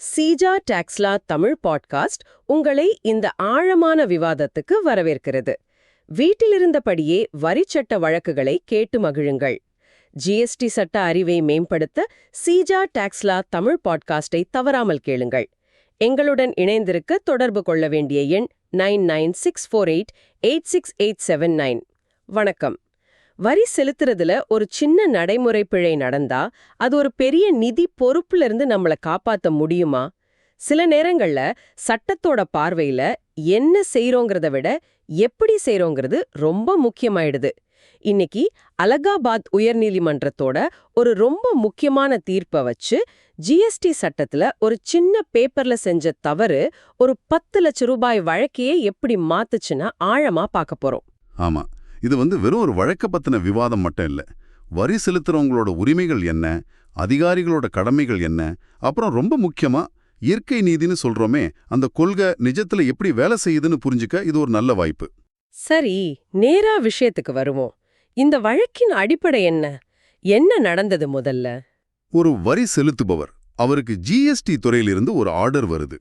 Seeja Taxila Tamil podcast உங்களை இந்த ஆழமான விவாதத்துக்கு வரவேற்கிறது. வீட்டிலிருந்தபடியே வரிச்சட்ட வழக்குகளை கேட்டு மகிழுங்கள். ஜிஎஸ்டி சட்ட அறிவை மேம்படுத்த சீஜா டாக்ஸ்லா தமிழ் பாட்காஸ்டை தவறாமல் கேளுங்கள். எங்களுடன் இணைந்திருக்க தொடர்பு கொள்ள வேண்டிய எண் 9964886879. வணக்கம். வரி செலுத்துறதுல ஒரு சின்ன நடைமுறை பிழை நடந்தா அது ஒரு பெரிய நிதி பொறுப்புல இருந்து நம்மள காப்பாத்த முடியுமா? சில நேரங்கள்ல சட்டத்தோட பார்வையில என்ன செய்றோங்கிறத விட எப்படி செய்றோங்கிறது ரொம்ப முக்கியமாயிடுது. இன்னைக்கு அலகாபாத் உயர்நீதிமன்றத்தோட ஒரு ரொம்ப முக்கியமான தீர்ப்பை வச்சு ஜிஎஸ்டி சட்டத்துல ஒரு சின்ன பேப்பர்ல செஞ்ச தவறு ஒரு 10 லட்சம் ரூபாய் வழக்கையே எப்படி மாத்துச்சுன்னா ஆழமா பார்க்க போறோம். ஆமா, இது வெறும் ஒரு வழக்க பத்தின விவாதம் மட்டும் இல்ல. வரி செலுத்துறவங்களோட உரிமைகள் என்ன, அதிகாரிகளோட கடமைகள் என்ன, அப்புறம் ரொம்ப முக்கியமா இயற்கை நீதினு சொல்றோமே, அந்த கொள்கை நிஜத்துல எப்படி வேலை செய்யுதுன்னு புரிஞ்சுக்க இது ஒரு நல்ல வாய்ப்பு. சரி, நேரா விஷயத்துக்கு வருவோம். இந்த வழக்கின் அடிப்படை என்ன? என்ன நடந்தது முதல்ல? ஒரு வரி செலுத்துபவர், அவருக்கு ஜிஎஸ்டி துறையிலிருந்து ஒரு ஆர்டர் வருது.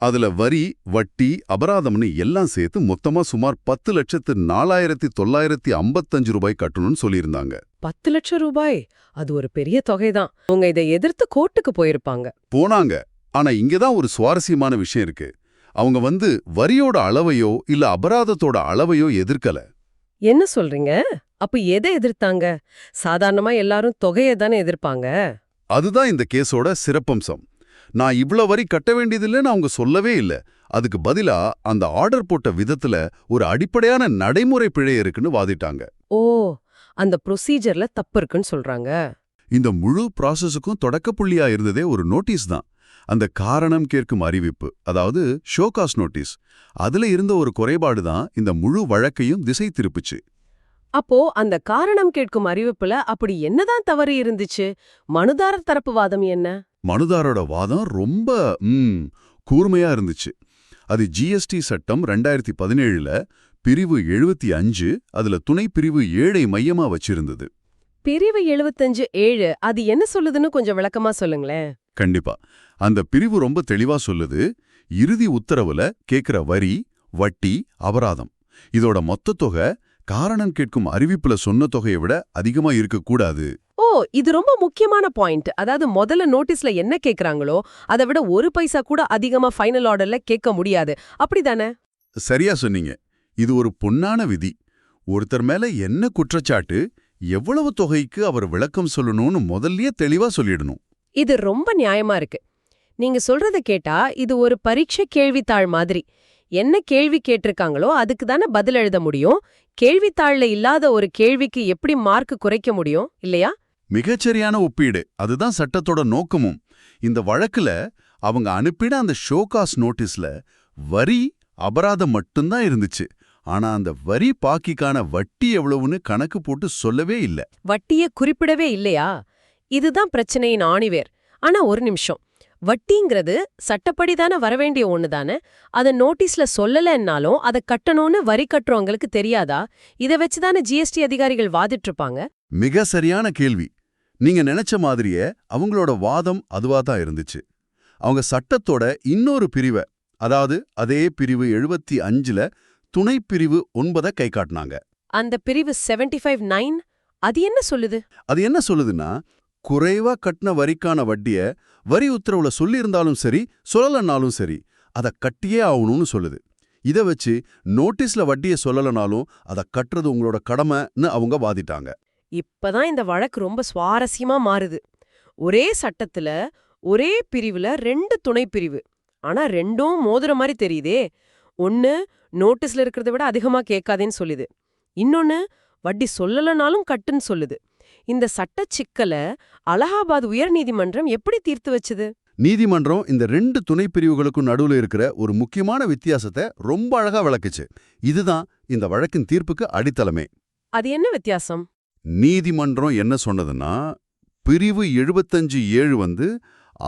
அதுல வரி, வட்டி, அபராதம்னு எல்லாம் சேர்த்து மொத்தமா சுமார் 10,04,955 ரூபாய் கட்டணும்னு சொல்லியிருந்தாங்க. 10 லட்சம் ரூபாய்? அது ஒரு பெரிய தொகைதான். அவங்க இதை எதிர்த்து கோர்ட்டுக்கு போனாங்க. ஆனா இங்கதான் ஒரு சுவாரஸ்யமான விஷயம் இருக்கு. அவங்க வரியோட அளவையோ இல்ல அபராதத்தோட அளவையோ எதிர்க்கல. என்ன சொல்றீங்க? அப்ப எதை எதிர்த்தாங்க? சாதாரணமா எல்லாரும் தொகையை தானே எதிர்ப்பாங்க. அதுதான் இந்த கேஸோட சிறப்பம்சம். நான் இவ்ளோ வரி கட்ட வேண்டியதில்லைன்னு அவங்க சொல்லவே இல்ல. அதுக்கு பதிலா அந்த ஆர்டர் போட்ட விதத்துல ஒரு அடிப்படையான நடைமுறை பிழை இருக்குன்னு வாதிட்டாங்க. ஓ, அந்த ப்ரொசீஜர்ல தப்பு இருக்குன்னு சொல்றாங்க. இந்த முழு ப்ராசஸுக்கும் தொடக்க புள்ளியா இருந்ததே ஒரு நோட்டீஸ் தான். அந்த காரணம் கேட்கும் அறிவிப்பு, அதாவது ஷோகாஸ் நோட்டீஸ். அதுல இருந்த ஒரு குறைபாடு தான் இந்த முழு வழக்கையும் திசை திருப்புச்சு. அப்போ அந்த காரணம் கேட்கும் அறிவிப்புல அப்படி என்னதான் தவறு இருந்துச்சு? மனுதாரர் தரப்பு வாதம் என்ன? மனுதாரோட வாதம் ரொம்ப கூர்மையா இருந்துச்சு. அது ஜிஎஸ்டி சட்டம் 2017ல பிரிவு 75, அதுல துணை பிரிவு 7ஐ மையமா வச்சிருந்தது. பிரிவு 75(7) அது என்ன சொல்லுதுன்னு கொஞ்சம் விளக்கமா சொல்லுங்களேன். கண்டிப்பா. அந்த பிரிவு ரொம்ப தெளிவா சொல்லுது, இறுதி உத்தரவுல கேக்குற வரி, வட்டி, அபராதம் இதோட மொத்த தொகை காரணம் கேட்கும் அறிவிப்புல சொன்ன தொகையை விட அதிகமா இருக்கக்கூடாது. ஓ, இது ரொம்ப முக்கியமான பாயிண்ட். அதாவது முதல்ல நோட்டீஸ்ல என்ன கேக்குறாங்களோ அதை விட ஒரு பைசா கூட அதிகமா ஃபைனல் ஆர்டர்ல கேட்க முடியாது. அப்படிதானே? சரியா சொன்னீங்க. இது ஒரு பொன்னான விதி. ஒருத்தர் மேல என்ன குற்றச்சாட்டு, எவ்வளவு தொகைக்கு அவர் விளக்கம் சொல்லணும்னு முதல்லயே தெளிவா சொல்லிடணும். இது ரொம்ப நியாயமா இருக்கு. நீங்க சொல்றத கேட்டா இது ஒரு பரீட்சை கேள்வித்தாள் மாதிரி. என்ன கேள்வி கேட்டிருக்காங்களோ அதுக்கு தானே பதில் எழுத முடியும். கேள்வித்தாள்ல இல்லாத ஒரு கேள்விக்கு எப்படி மார்க் குறைக்க முடியும், இல்லையா? மிகச்சரியான ஒப்பீடு. அதுதான் சட்டத்தோட நோக்கமும். இந்த வழக்குல அவங்க அனுப்பின அந்த ஷோகாஸ் நோட்டீஸ்ல வரி, அபராதம் மட்டும்தான் இருந்துச்சு. ஆனா அந்த வரி பாக்கிக்கான வட்டி எவ்வளவுன்னு கணக்கு போட்டு சொல்லவே இல்ல. வட்டிய குறிப்பிடவே இல்லையா? இதுதான் பிரச்சனையின் ஆணிவேர். ஆனா ஒரு நிமிஷம், வட்டிங்கிறது சட்டப்படி தானே வரவேண்டிய ஒண்ணுதானே? அத நோட்டீஸ்ல சொல்லலன்னாலும் அதை கட்டணும்னு வரி கட்டுறவங்களுக்கு தெரியாதா? இதை வச்சுதானே ஜிஎஸ்டி அதிகாரிகள் வாதிட்டு இருப்பாங்க. மிக சரியான கேள்வி. நீங்க நினைச்ச மாதிரியே அவங்களோட வாதம் அதுவாதான் இருந்துச்சு. அவங்க சட்டத்தோட இன்னொரு பிரிவை, அதாவது அதே பிரிவு 75ல துணை பிரிவு 9 கை காட்டினாங்க. அந்த பிரிவு 75(9) அது என்ன சொல்லுது? அது என்ன சொல்லுதுன்னா, குறைவா கட்டின வரிக்கான வட்டிய வரி உத்தரவுல சொல்லியிருந்தாலும் சரி, சொல்லலனாலும் சரி, அதை கட்டியே ஆகணும்னு சொல்லுது. இதை வச்சு நோட்டீஸ்ல வட்டியை சொல்லலனாலும் அதை கட்டுறது உங்களோட கடமைன்னு அவங்க வாதிட்டாங்க. இப்பதான் இந்த வழக்கு ரொம்ப சுவாரஸ்யமா மாறுது. ஒரே சட்டத்துல ஒரே பிரிவுல 2 துணை பிரிவு. ஆனா ரெண்டும் மோதுற மாதிரி தெரியுதே. ஒன்னு நோட்டீஸ்ல இருக்கிறத விட அதிகமா கேட்காதேன்னு சொல்லுது. இன்னொன்னு வட்டி சொல்லலனாலும் கட்டுன்னு சொல்லுது. இந்த சட்ட சிக்கல அலகாபாத் உயர்நீதிமன்றம் எப்படி தீர்த்து வச்சது? நீதிமன்றம் இந்த 2 துணை பிரிவுகளுக்கும் நடுவுல இருக்கிற ஒரு முக்கியமான வித்தியாசத்தை ரொம்ப அழகா விளக்குச்சு. இதுதான் இந்த வழக்கின் தீர்ப்புக்கு அடித்தளமே. அது என்ன வித்தியாசம்? நீதிமன்றம் என்ன சொன்னதுன்னா, பிரிவு 75(7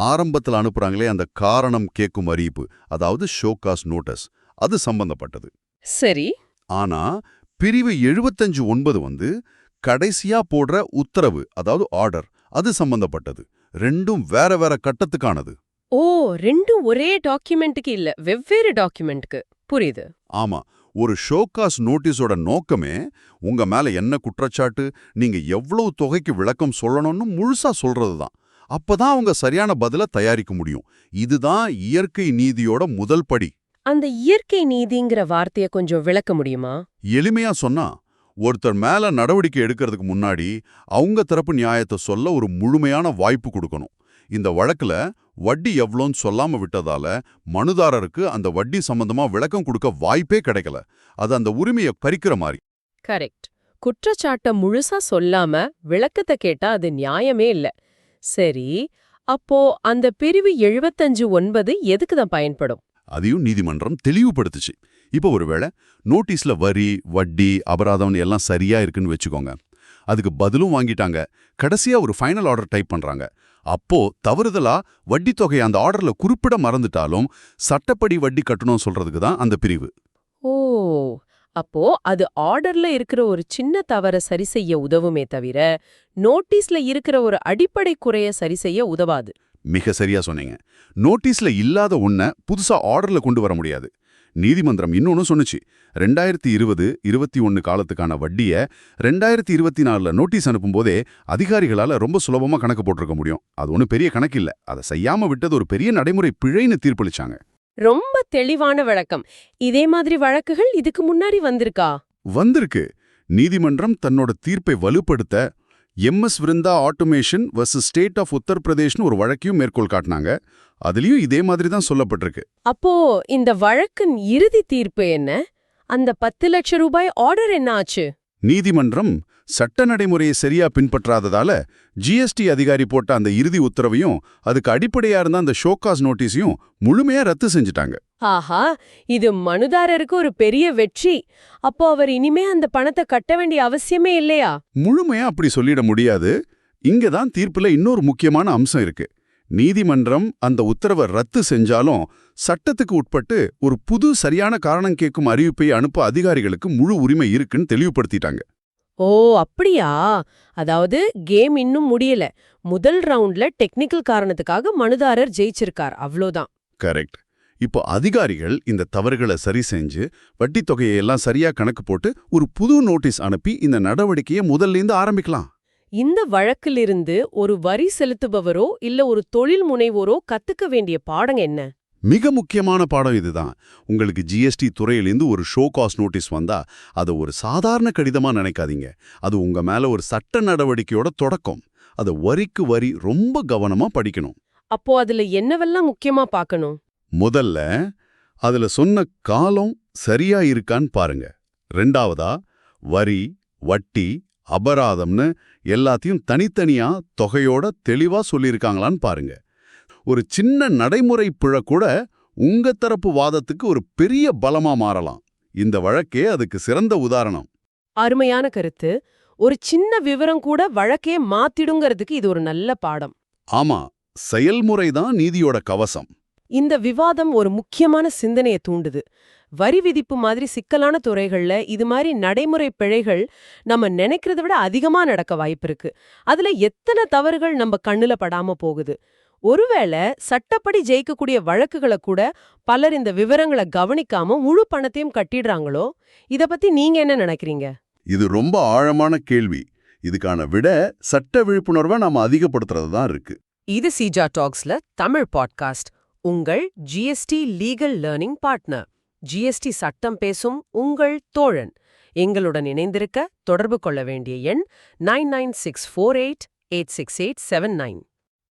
ஆரம்பத்தில் அனுப்புறாங்களே அந்த காரணம் கேட்கும் அறிவிப்பு, அதாவது ஷோகாஸ் நோட்டீஸ், அது சம்பந்தப்பட்டது. சரி. ஆனா பிரிவு 75(9 கடைசியா போடுற உத்தரவு, அதாவது ஆர்டர், அது சம்பந்தப்பட்டது. ரெண்டும் வேற வேற கட்டத்துக்கானது. ஓ, ரெண்டும் ஒரே டாக்குமெண்ட்டுக்கு இல்ல, வெவ்வேறு டாக்குமெண்ட்க்கு. புரியுது. ஆமா, ஒரு ஷோகாஸ் நோட்டீஸோட நோக்கமே உங்க மேல என்ன குற்றச்சாட்டு, நீங்க எவ்வளவு தொகைக்கு விளக்கம் சொல்லணும்னு முழுசா சொல்றதுதான். அப்பதான் அவங்க சரியான பதில தயாரிக்க முடியும். இதுதான் இயற்கை நீதியோட முதல் படி. அந்த இயற்கை நீதிங்கிற வார்த்தைய கொஞ்சம் விளக்க முடியுமா? எளிமையா சொன்னா, ஒருத்தர் மேல நடவடிக்கை எடுக்கிறதுக்கு முன்னாடி அவங்க தரப்பு நியாயத்தை சொல்ல ஒரு முழுமையான வாய்ப்பு கொடுக்கணும். இந்த வழக்குல வட்டி எவ்வளோன்னு சொல்லாம விட்டதால மனுதாரருக்கு அந்த வட்டி சம்பந்தமா விளக்கம் கொடுக்க வாய்ப்பே கிடைக்கல. அது அந்த உரிமையை பறிக்கிற மாதிரி. கரெக்ட். குற்றச்சாட்ட முழுசா சொல்லாம விளக்கத்தை கேட்டா அது நியாயமே இல்ல. சரி, அப்போ அந்த பிரிவு 75(9) எதுக்கு தான் பயன்படும்? அதையும் நீதிமன்றம் தெளிவுபடுத்துச்சு. இப்போ ஒருவேளை நோட்டீஸ்ல வரி, வட்டி, அபராதம் எல்லாம் சரியா இருக்குன்னு வச்சுக்கோங்க. அதுக்கு பதிலும் வாங்கிட்டாங்க. கடைசியா ஒரு ஃபைனல் ஆர்டர் டைப் பண்றாங்க. அப்போ தவறுதலா வட்டி தொகையை அந்த ஆர்டர்ல குறிப்பிட மறந்துட்டாலும் சட்டப்படி வட்டி கட்டணும் சொல்றதுக்கு தான் அந்த பிரிவு. ஓ, அப்போ அது ஆர்டர்ல இருக்கிற ஒரு சின்ன தவற சரி செய்ய உதவுமே தவிர நோட்டீஸ்ல இருக்கிற ஒரு அடிப்படை குறைய சரி செய்ய உதவாது. மிக சரியா சொன்னீங்க. நோட்டீஸ்ல இல்லாத ஒன்ன புதுசா ஆர்டர்ல கொண்டு வர முடியாது. நீதிமன்றம் இன்னொன்னு சொன்னுச்சு. 2020-21 காலத்துக்கான வட்டிய 2024 நோட்டீஸ் அனுப்பும்போதே அதிகாரிகளால ரொம்ப சுலபமா கணக்கு போட்டிருக்க முடியும். அது ஒன்றும் பெரிய கணக்கு இல்ல. அதை செய்யாம விட்டது ஒரு பெரிய நடைமுறை பிழைன்னு தீர்ப்பளிச்சாங்க. ரொம்ப தெளிவான விளக்கம். இதே மாதிரி வழக்குகள் இதுக்கு முன்னாடி வந்திருக்கா? வந்திருக்கு. நீதிமன்றம் தன்னோட தீர்ப்பை வலுப்படுத்த MS Vrinda automation vs state of உத்தரப்பிரதேஷ்னு ஒரு வழக்கையும் மேற்கோள் காட்டினாங்க. அதுலயும் இதே மாதிரி தான் சொல்லப்பட்டிருக்கு. அப்போ இந்த வழக்கின் இறுதி தீர்ப்பு என்ன? அந்த 10 லட்சம் ரூபாய் ஆர்டர் என்ன ஆச்சு? நீதிமன்றம் சட்ட நடைமுறையை சரியா பின்பற்றாததால ஜிஎஸ்டி அதிகாரி போட்ட அந்த இறுதி உத்தரவையும் அதுக்கு அடிப்படையா இருந்த அந்த ஷோகாஸ் நோட்டீஸையும் முழுமையா ரத்து செஞ்சுட்டாங்க. ஆஹா, இது மனுதாரருக்கு ஒரு பெரிய வெற்றி. அப்போ அவர் இனிமே அந்த பணத்தை கட்ட வேண்டிய அவசியமே இல்லையா? முழுமையா அப்படி சொல்லிட முடியாது. இங்கதான் தீர்ப்புல இன்னொரு முக்கியமான அம்சம் இருக்கு. நீதிமன்றம் அந்த உத்தரவை ரத்து செஞ்சாலும் சட்டத்துக்கு உட்பட்டு ஒரு புது சரியான காரணம் கேட்கும் அறிவிப்பை அனுப்ப அதிகாரிகளுக்கு முழு உரிமை இருக்குன்னு தெளிவுபடுத்திட்டாங்க. ஓ, அப்படியா? அதாவது கேம் இன்னும் முடியல. முதல் ரவுண்ட்ல டெக்னிக்கல் காரணத்துக்காக மனுதாரர் ஜெயிச்சிருக்கார், அவ்வளோதான். கரெக்ட். இப்போ அதிகாரிகள் இந்த தவறுகளை சரி செஞ்சு வட்டி தொகையை எல்லாம் சரியா கணக்கு போட்டு ஒரு புது நோட்டீஸ் அனுப்பி இந்த நடவடிக்கையை முதல்லேருந்து ஆரம்பிக்கலாம். இந்த வழக்கிலிருந்து ஒரு வரி செலுத்துபவரோ இல்ல ஒரு தொழில் முனைவோரோ கத்துக்க வேண்டிய பாடம் என்ன? மிக முக்கியமான பாடம் இதுதான். உங்களுக்கு ஜிஎஸ்டி துறையிலேருந்து ஒரு ஷோ காஸ் நோட்டீஸ் வந்தா அதை ஒரு சாதாரண கடிதமா நினைக்காதீங்க. அது உங்க மேல ஒரு சட்ட நடவடிக்கையோட தொடக்கம். அதை வரிக்கு வரி ரொம்ப கவனமா படிக்கணும். அப்போ அதுல என்னவெல்லாம் முக்கியமா பார்க்கணும்? முதல்ல அதுல சொன்ன காலம் சரியா இருக்கான்னு பாருங்க. ரெண்டாவதா வரி, வட்டி, அபராதம்னு எல்லாத்தையும் தனித்தனியா தொகையோட தெளிவா சொல்லியிருக்காங்களான்னு பாருங்க. ஒரு சின்ன நடைமுறை பிழை கூட உங்க தரப்பு வாதத்துக்கு ஒரு பெரிய பலமா மாறலாம். இந்த வழக்கே அதுக்கு சிறந்த உதாரணம். அருமையான கருத்து. ஒரு சின்ன விவரம் கூட வழக்கே மாத்திடுங்கிறதுக்கு இது ஒரு நல்ல பாடம். ஆமா, செயல்முறைதான் நீதியோட கவசம். இந்த விவாதம் ஒரு முக்கியமான சிந்தனையை தூண்டுது. வரி விதிப்பு மாதிரி சிக்கலான துறைகள்ல இது மாதிரி நடைமுறை பிழைகள் நம்ம நினைக்கிறத விட அதிகமா நடக்க வாய்ப்பிருக்கு. அதுல எத்தனை தவறுகள் நம்ம கண்ணுல படாம போகுது. ஒருவேளை சட்டப்படி ஜெயிக்கக்கூடிய வழக்குகளை கூட பலர் இந்த விவரங்களை கவனிக்காம முழு பணத்தையும் கட்டிடுறாங்களோ? இத பத்தி நீங்க என்ன நினைக்கிறீங்க? இது ரொம்ப ஆழமான கேள்வி. இதுக்கான விட சட்ட விழிப்புணர்வை நாம அதிகப்படுத்துறது தான் இருக்கு. இது சிஜா டாக்ஸ்ல தமிழ் பாட்காஸ்ட். உங்கள் GST legal learning partner. GST சட்டம் பேசும் உங்கள் தோழன். எங்களுடன் இணைந்திருக்க தொடர்பு கொள்ள வேண்டிய எண் 9964886879.